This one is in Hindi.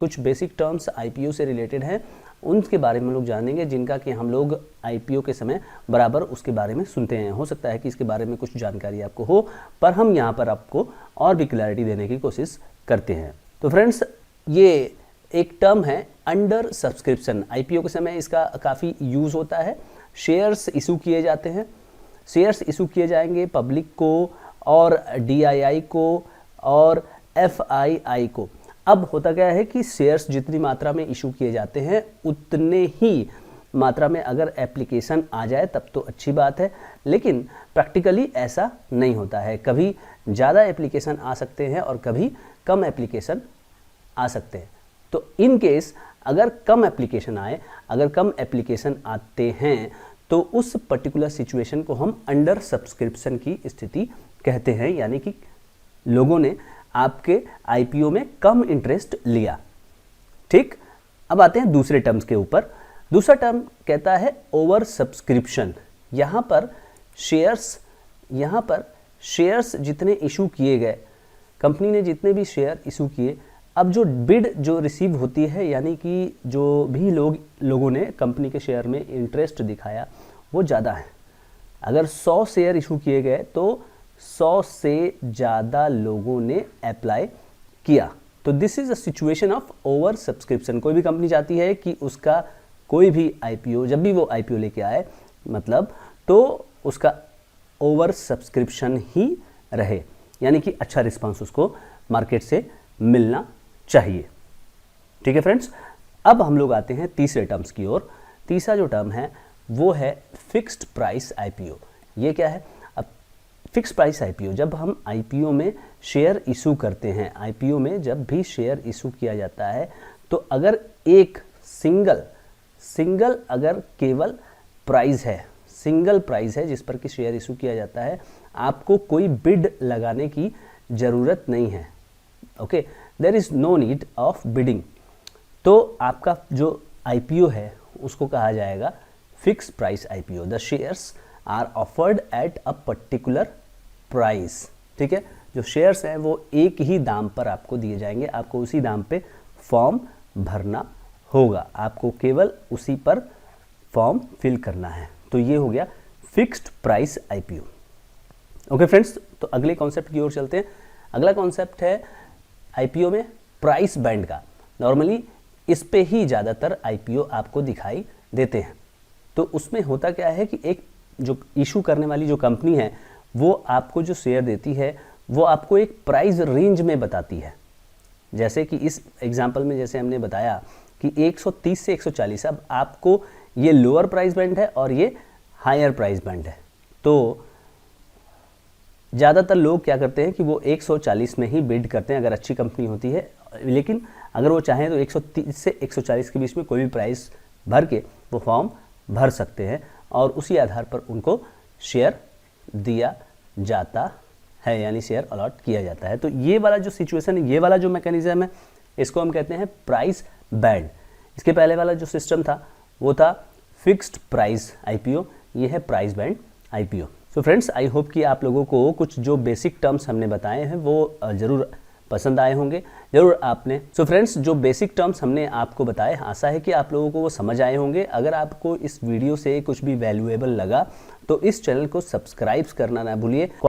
कुछ बेसिक टर्म्स आईपीओ से रिलेटेड हैं, उनके बारे में हम लोग जानेंगे, जिनका कि हम लोग आईपीओ के समय बराबर उसके बारे में सुनते हैं। हो सकता है कि इसके बारे में कुछ जानकारी आपको हो, पर हम यहाँ पर आपको और भी क्लैरिटी देने की कोशिश करते हैं। तो फ्रेंड्स, ये एक टर्म है अंडर सब्सक्रिप्शन। आईपीओ के समय इसका काफ़ी यूज़ होता है। शेयर्स इशू किए जाते हैं, शेयर्स इशू किए जाएंगे पब्लिक को और डीआईआई को और एफआईआई को। अब होता क्या है कि शेयर्स जितनी मात्रा में इशू किए जाते हैं उतने ही मात्रा में अगर एप्लीकेशन आ जाए तब तो अच्छी बात है, लेकिन प्रैक्टिकली ऐसा नहीं होता है। कभी ज़्यादा एप्लीकेशन आ सकते हैं और कभी कम एप्लीकेशन आ सकते हैं। तो इन केस अगर कम एप्लीकेशन आए, अगर कम एप्लीकेशन आते हैं तो उस पर्टिकुलर सिचुएशन को हम अंडर सब्सक्रिप्शन की स्थिति कहते हैं, यानी कि लोगों ने आपके आईपीओ में कम इंटरेस्ट लिया। ठीक, अब आते हैं दूसरे टर्म्स के ऊपर। दूसरा टर्म कहता है ओवर सब्सक्रिप्शन। यहाँ पर शेयर्स जितने इशू किए गए, कंपनी ने जितने भी शेयर इशू किए, अब जो बिड जो रिसीव होती है, यानी कि जो भी लोगों ने कंपनी के शेयर में इंटरेस्ट दिखाया वो ज़्यादा है। अगर 100 शेयर इशू किए गए तो 100 से ज़्यादा लोगों ने अप्लाई किया। तो this is a situation of over subscription. कोई भी कंपनी चाहती है कि उसका कोई भी आईपीओ, जब भी वो आईपीओ लेके आए, मतलब तो उसका ओवर सब्सक्रिप्शन ही रहे, यानी कि अच्छा रिस्पांस उसको मार्केट से मिलना चाहिए। ठीक है फ्रेंड्स, अब हम लोग आते हैं तीसरे टर्म्स की ओर। तीसरा जो टर्म है वो है फिक्स्ड प्राइस आईपीओ। ये क्या है? अब फिक्स्ड प्राइस आईपीओ, जब हम आईपीओ में शेयर इशू करते हैं, आईपीओ में जब भी शेयर इशू किया जाता है, तो अगर एक सिंगल अगर केवल प्राइस है, सिंगल प्राइस है जिस पर कि शेयर इशू किया जाता है, आपको कोई बिड लगाने की ज़रूरत नहीं है। Okay, there is no need of bidding. तो आपका जो आईपीओ है उसको कहा जाएगा fix price IPO. The shares are offered at a particular price. ठीक है, जो शेयर्स हैं वो एक ही दाम पर आपको दिए जाएंगे, आपको उसी दाम पे फॉर्म भरना होगा, आपको केवल उसी पर फॉर्म फिल करना है। तो ये हो गया fixed price IPO. Okay friends, तो अगले कॉन्सेप्ट की ओर चलते हैं। अगला कॉन्सेप्ट है आईपीओ में प्राइस बैंड का। नॉर्मली इस पे ही ज़्यादातर आईपीओ आपको दिखाई देते हैं। तो उसमें होता क्या है कि एक जो इशू करने वाली जो कंपनी है वो आपको जो शेयर देती है वो आपको एक प्राइस रेंज में बताती है। जैसे कि इस एग्जांपल में जैसे हमने बताया कि 130 से 140, अब आपको ये लोअर प्राइस बैंड है और ये हायर प्राइस बैंड है। तो ज़्यादातर लोग क्या करते हैं कि वो 140 में ही बिड करते हैं अगर अच्छी कंपनी होती है, लेकिन अगर वो चाहें तो 130 से 140 के बीच में कोई भी प्राइस भर के वो फॉर्म भर सकते हैं और उसी आधार पर उनको शेयर दिया जाता है, यानी शेयर अलॉट किया जाता है। तो ये वाला जो सिचुएशन है, ये वाला जो मैकेनिज्म है, इसको हम कहते हैं प्राइस बैंड। इसके पहले वाला जो सिस्टम था वो था फिक्स्ड प्राइस आईपीओ, ये है price band IPO. So friends, I hope कि आप लोगों को कुछ जो बेसिक टर्म्स हमने बताए हैं वो ज़रूर पसंद आए होंगे, ज़रूर आपने। सो फ्रेंड्स, जो बेसिक टर्म्स हमने आपको बताए, आशा है कि आप लोगों को वो समझ आए होंगे। अगर आपको इस वीडियो से कुछ भी वैल्यूएबल लगा तो इस चैनल को सब्सक्राइब करना ना भूलिए।